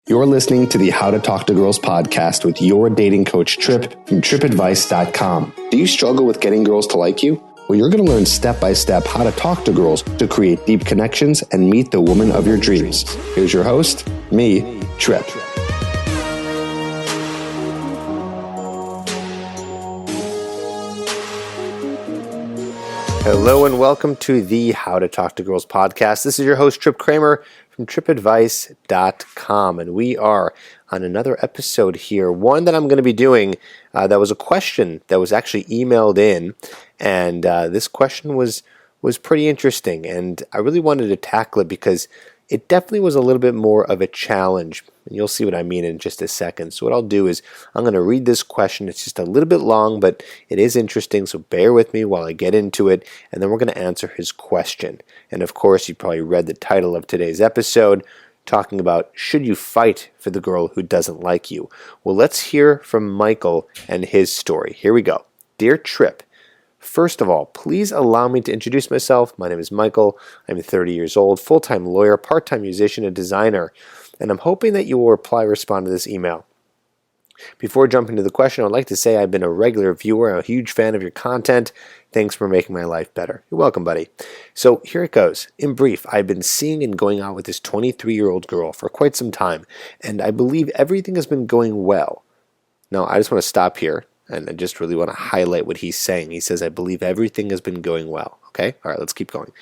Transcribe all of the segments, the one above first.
You're listening to the How to Talk to Girls podcast with your dating coach, Trip, from tripadvice.com. Do you struggle with getting girls to like you? Well, you're going to learn step-by-step how to talk to girls to create deep connections and meet the woman of your dreams. Here's your host, me, Trip. Hello and welcome to the How to Talk to Girls podcast. This is your host, Trip Kramer from tripadvice.com, and we are on another episode here, one that I'm going to be doing that was a question that was actually emailed in, and this question was pretty interesting, and I really wanted to tackle it because it definitely was a little bit more of a challenge, and you'll see what I mean in just a second. So what I'll do is I'm going to read this question. It's just a little bit long, but it is interesting, so bear with me while I get into it, and then we're going to answer his question. And of course, you probably read the title of today's episode, talking about, should you fight for the girl who doesn't like you? Well, let's hear from Michael and his story. Here we go. Dear Trip, first of all, please allow me to introduce myself. My name is Michael. I'm 30 years old, full-time lawyer, part-time musician, and designer, and I'm hoping that you will respond to this email. Before jumping to the question, I'd like to say I've been a regular viewer, a huge fan of your content. Thanks for making my life better. You're welcome, buddy. So here it goes. In brief, I've been seeing and going out with this 23-year-old girl for quite some time, and I believe everything has been going well. Now, I just want to stop here, and I just really want to highlight what he's saying. He says, I believe everything has been going well. Okay? All right, let's keep going.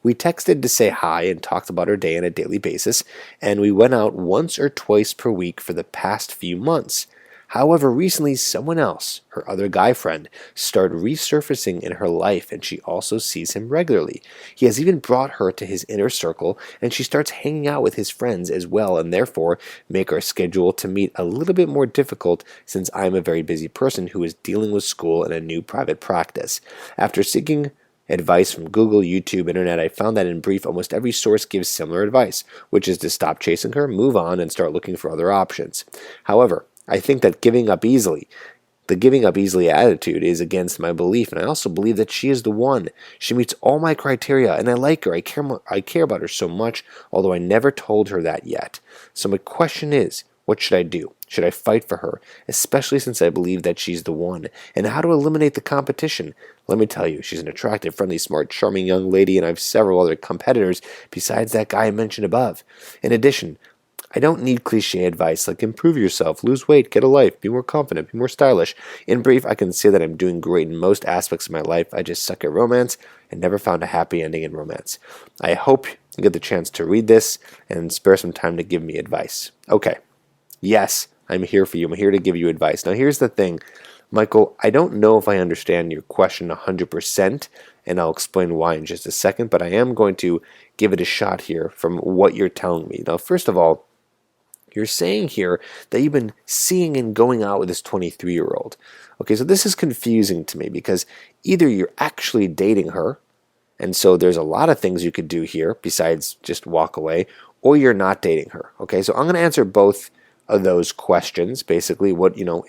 We texted to say hi and talked about our day on a daily basis, and we went out once or twice per week for the past few months. However, recently someone else, her other guy friend, started resurfacing in her life, and she also sees him regularly. He has even brought her to his inner circle, and she starts hanging out with his friends as well, and therefore make our schedule to meet a little bit more difficult since I'm a very busy person who is dealing with school and a new private practice. After seeking advice from Google, YouTube, Internet, I found that in brief, almost every source gives similar advice, which is to stop chasing her, move on, and start looking for other options. However, I think that the giving up easily attitude is against my belief, and I also believe that she is the one. She meets all my criteria, and I like her. I care about her so much, although I never told her that yet. So my question is, what should I do? Should I fight for her, especially since I believe that she's the one? And how to eliminate the competition? Let me tell you, she's an attractive, friendly, smart, charming young lady, and I have several other competitors besides that guy I mentioned above. In addition, I don't need cliche advice like improve yourself, lose weight, get a life, be more confident, be more stylish. In brief, I can say that I'm doing great in most aspects of my life. I just suck at romance and never found a happy ending in romance. I hope you get the chance to read this and spare some time to give me advice. Okay. Yes, I'm here for you. I'm here to give you advice. Now, here's the thing, Michael. I don't know if I understand your question 100%, and I'll explain why in just a second, but I am going to give it a shot here from what you're telling me. Now, first of all, you're saying here that you've been seeing and going out with this 23-year-old. Okay, so this is confusing to me because either you're actually dating her, and so there's a lot of things you could do here besides just walk away, or you're not dating her. Okay, so I'm going to answer both of those questions, basically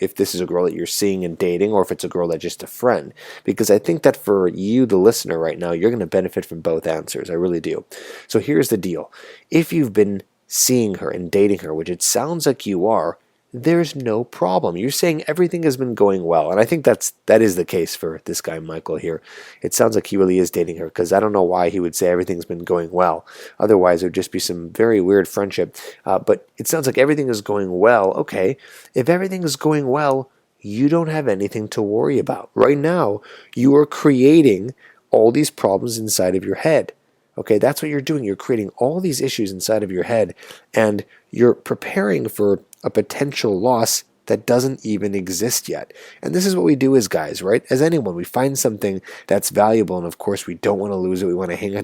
if this is a girl that you're seeing and dating, or if it's a girl that's just a friend, because I think that for you, the listener right now, you're going to benefit from both answers. I really do. So here's the deal. If you've been seeing her and dating her, which it sounds like you are, there's no problem. You're saying everything has been going well, and I think that is the case for this guy Michael here. It sounds like he really is dating her, because I don't know why he would say everything's been going well. Otherwise, it would just be some very weird friendship. But it sounds like everything is going well. Okay, if everything is going well, you don't have anything to worry about. Right now, you are creating all these problems inside of your head. Okay, that's what you're doing. You're creating all these issues inside of your head, and you're preparing for a potential loss that doesn't even exist yet. And this is what we do as guys, right? As anyone, we find something that's valuable, and of course we don't want to lose it. We want to hang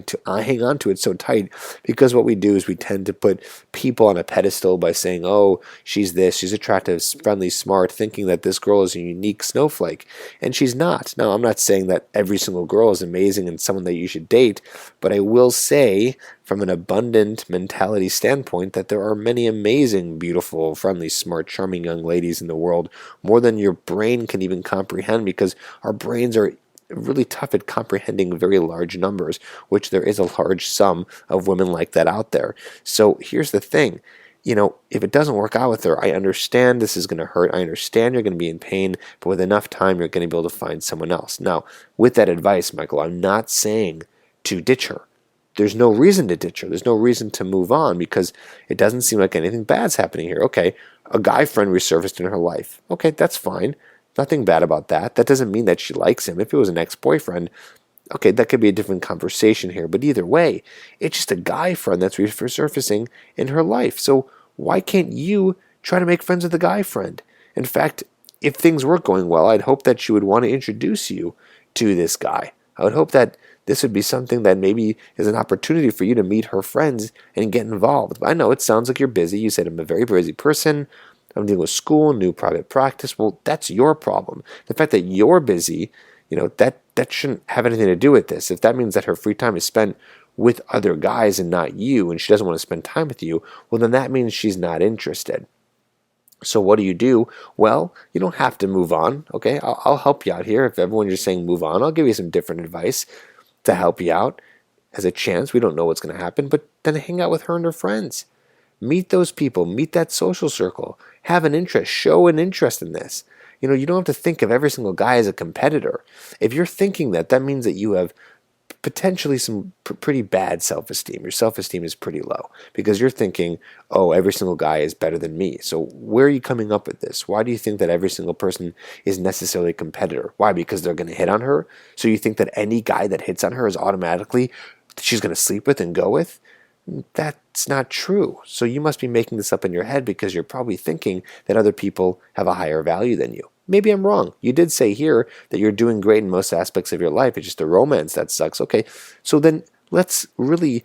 on to it so tight, because what we do is we tend to put people on a pedestal by saying, oh, she's this, she's attractive, friendly, smart, thinking that this girl is a unique snowflake, and she's not. Now, I'm not saying that every single girl is amazing and someone that you should date, but I will say, from an abundant mentality standpoint, that there are many amazing, beautiful, friendly, smart, charming young ladies in the world, more than your brain can even comprehend, because our brains are really tough at comprehending very large numbers, which there is a large sum of women like that out there. So here's the thing. if it doesn't work out with her, I understand this is going to hurt. I understand you're going to be in pain, but with enough time, you're going to be able to find someone else. Now, with that advice, Michael, I'm not saying to ditch her. There's no reason to ditch her. There's no reason to move on because it doesn't seem like anything bad's happening here. Okay, a guy friend resurfaced in her life. Okay, that's fine. Nothing bad about that. That doesn't mean that she likes him. If it was an ex-boyfriend, okay, that could be a different conversation here. But either way, it's just a guy friend that's resurfacing in her life. So why can't you try to make friends with a guy friend? In fact, if things were going well, I'd hope that she would want to introduce you to this guy. I would hope that this would be something that maybe is an opportunity for you to meet her friends and get involved. I know it sounds like you're busy. You said I'm a very busy person. I'm dealing with school, new private practice. Well, that's your problem. The fact that you're busy, that shouldn't have anything to do with this. If that means that her free time is spent with other guys and not you, and she doesn't want to spend time with you, well, then that means she's not interested. So what do? Well, you don't have to move on, okay? I'll help you out here. If everyone's just saying move on, I'll give you some different advice to help you out as a chance. We don't know what's going to happen, but then hang out with her and her friends. Meet those people. Meet that social circle. Have an interest. Show an interest in this. You don't have to think of every single guy as a competitor. If you're thinking that, that means that you have potentially some pretty bad self-esteem. Your self-esteem is pretty low because you're thinking, oh, every single guy is better than me. So where are you coming up with this? Why do you think that every single person is necessarily a competitor? Why? Because they're going to hit on her? So you think that any guy that hits on her is automatically she's going to sleep with and go with? That's not true. So you must be making this up in your head because you're probably thinking that other people have a higher value than you. Maybe I'm wrong. You did say here that you're doing great in most aspects of your life. It's just the romance that sucks. Okay, so then let's really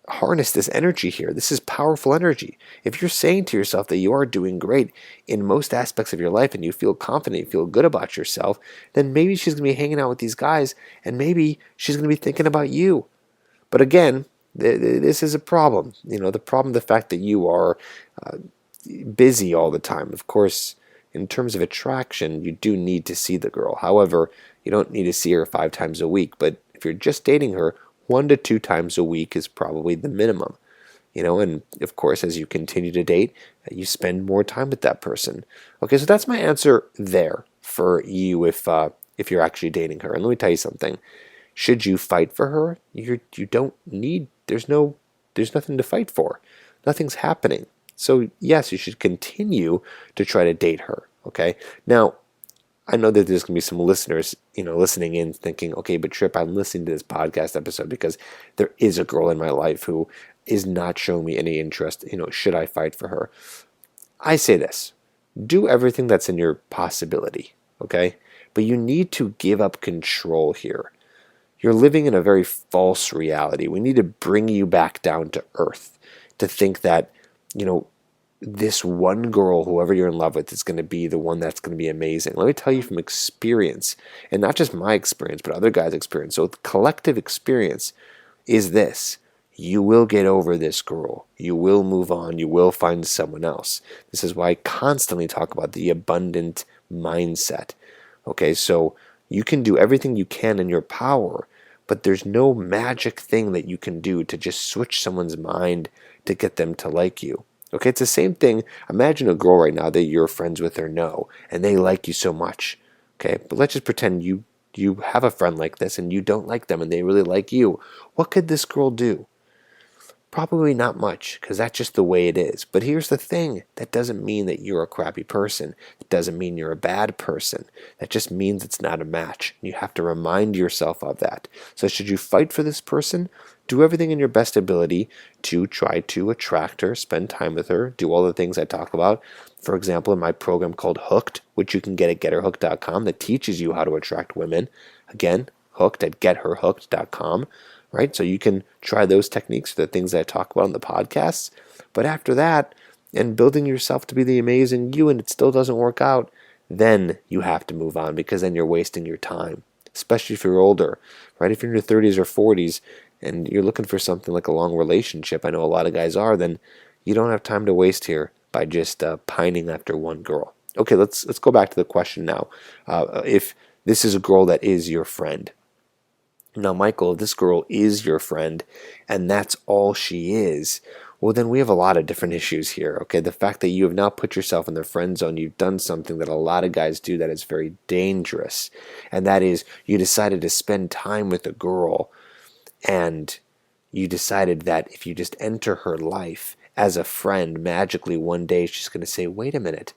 harness this energy here. This is powerful energy. If you're saying to yourself that you are doing great in most aspects of your life and you feel confident, you feel good about yourself, then maybe she's going to be hanging out with these guys and maybe she's going to be thinking about you. But again, this is a problem. The fact that you are busy all the time. Of course, in terms of attraction, you do need to see the girl. However, you don't need to see her 5 times a week. But if you're just dating her, 1 to 2 times a week is probably the minimum. And of course, as you continue to date, you spend more time with that person. Okay, so that's my answer there for you if you're actually dating her. And let me tell you something. Should you fight for her? You don't need. There's nothing to fight for. Nothing's happening. So yes, you should continue to try to date her. Okay. Now, I know that there's going to be some listeners, listening in thinking, okay, but Trip, I'm listening to this podcast episode because there is a girl in my life who is not showing me any interest. Should I fight for her? I say this, do everything that's in your possibility. Okay. But you need to give up control here. You're living in a very false reality. We need to bring you back down to earth to think that, this one girl, whoever you're in love with, is going to be the one that's going to be amazing. Let me tell you from experience, and not just my experience, but other guys' experience. So the collective experience is this. You will get over this girl. You will move on. You will find someone else. This is why I constantly talk about the abundant mindset. Okay, so you can do everything you can in your power, but there's no magic thing that you can do to just switch someone's mind to get them to like you. Okay, it's the same thing. Imagine a girl right now that you're friends with or know, and they like you so much. Okay, but let's just pretend you have a friend like this and you don't like them and they really like you. What could this girl do? Probably not much, because that's just the way it is. But here's the thing. That doesn't mean that you're a crappy person. It doesn't mean you're a bad person. That just means it's not a match. You have to remind yourself of that. So should you fight for this person? Do everything in your best ability to try to attract her, spend time with her, do all the things I talk about. For example, in my program called Hooked, which you can get at getherhooked.com, that teaches you how to attract women. Again, Hooked at getherhooked.com. Right? So you can try those techniques, the things that I talk about on the podcasts. But after that, and building yourself to be the amazing you, and it still doesn't work out, then you have to move on, because then you're wasting your time, especially if you're older, right? If you're in your 30s or 40s and you're looking for something like a long relationship, I know a lot of guys are, then you don't have time to waste here by just pining after one girl. Okay, let's go back to the question now. If this is a girl that is your friend. Now, Michael, if this girl is your friend and that's all she is, well, then we have a lot of different issues here, okay? The fact that you have now put yourself in the friend zone, you've done something that a lot of guys do that is very dangerous, and that is you decided to spend time with a girl, and you decided that if you just enter her life as a friend, magically one day she's going to say, wait a minute,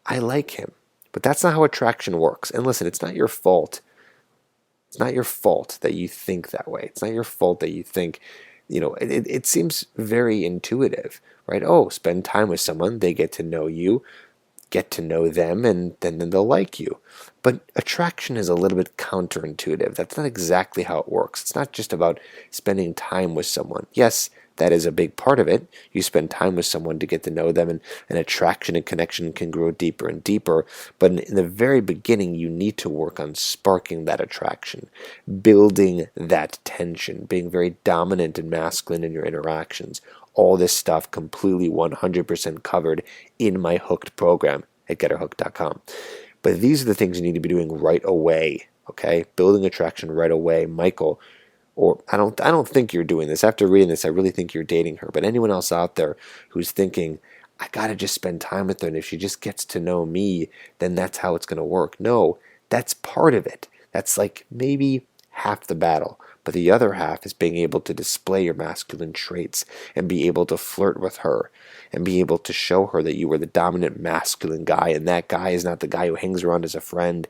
I like him. But that's not how attraction works. And listen, it's not your fault. It's not your fault that you think that way. It's not your fault that you think, it seems very intuitive, right? Oh, spend time with someone, they get to know you, get to know them, and then they'll like you. But attraction is a little bit counterintuitive. That's not exactly how it works. It's not just about spending time with someone. Yes, that is a big part of it. You spend time with someone to get to know them, and attraction and connection can grow deeper and deeper. But in the very beginning, you need to work on sparking that attraction, building that tension, being very dominant and masculine in your interactions. All this stuff completely 100% covered in my Hooked program at GetHerHooked.com. But these are the things you need to be doing right away, okay? Building attraction right away. Michael, or I don't think you're doing this. After reading this, I really think you're dating her. But anyone else out there who's thinking, I got to just spend time with her, and if she just gets to know me, then that's how it's going to work. No, that's part of it. That's like maybe half the battle. But the other half is being able to display your masculine traits and be able to flirt with her and be able to show her that you are the dominant masculine guy, and that guy is not the guy who hangs around as a friend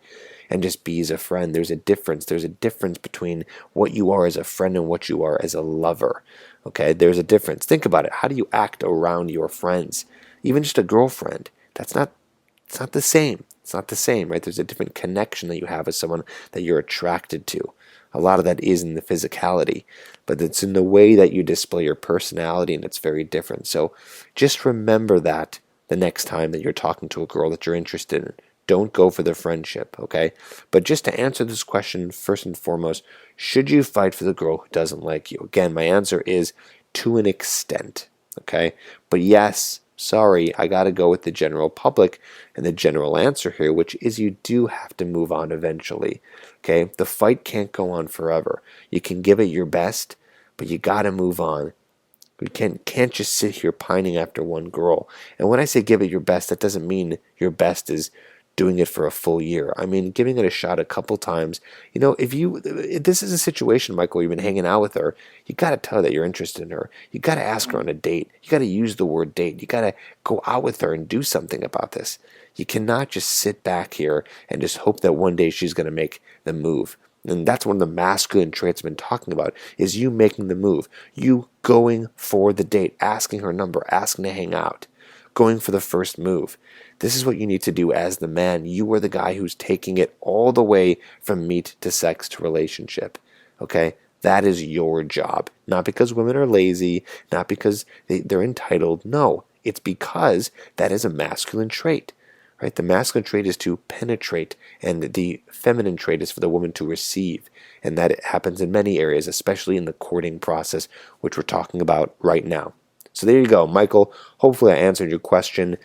and just be as a friend. There's a difference. There's a difference between what you are as a friend and what you are as a lover. Okay, there's a difference. Think about it. How do you act around your friends? Even just a girlfriend. It's not the same. It's not the same, right? There's a different connection that you have with someone that you're attracted to. A lot of that is in the physicality, but it's in the way that you display your personality, and it's very different. So just remember that the next time that you're talking to a girl that you're interested in. Don't go for the friendship, okay? But just to answer this question, first and foremost, should you fight for the girl who doesn't like you? Again, my answer is to an extent, okay? But yes, sorry, I got to go with the general public and the general answer here, which is you do have to move on eventually, okay? The fight can't go on forever. You can give it your best, but you got to move on. You can't just sit here pining after one girl. And when I say give it your best, that doesn't mean your best is doing it for a full year. I mean, giving it a shot a couple times. If this is a situation, Michael, you've been hanging out with her, you got to tell her that you're interested in her. You got to ask her on a date. You got to use the word date. You got to go out with her and do something about this. You cannot just sit back here and just hope that one day she's going to make the move. And that's one of the masculine traits I've been talking about, is you making the move. You going for the date, asking her number, asking to hang out, going for the first move. This is what you need to do as the man. You are the guy who's taking it all the way from meet to sex to relationship. Okay? That is your job. Not because women are lazy, not because they're entitled. No, it's because that is a masculine trait. Right? The masculine trait is to penetrate, and the feminine trait is for the woman to receive. And that happens in many areas, especially in the courting process, which we're talking about right now. So there you go, Michael. Hopefully I answered your question.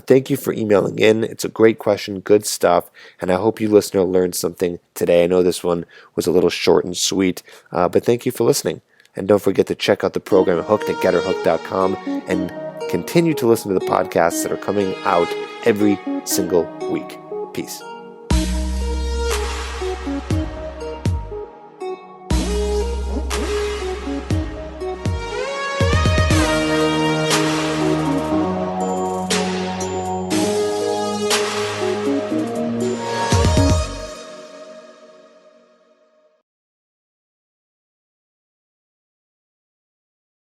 Thank you for emailing in. It's a great question, good stuff, and I hope you listener learned something today. I know this one was a little short and sweet, but thank you for listening. And don't forget to check out the program Hooked at GetHerHooked.com and continue to listen to the podcasts that are coming out every single week. Peace.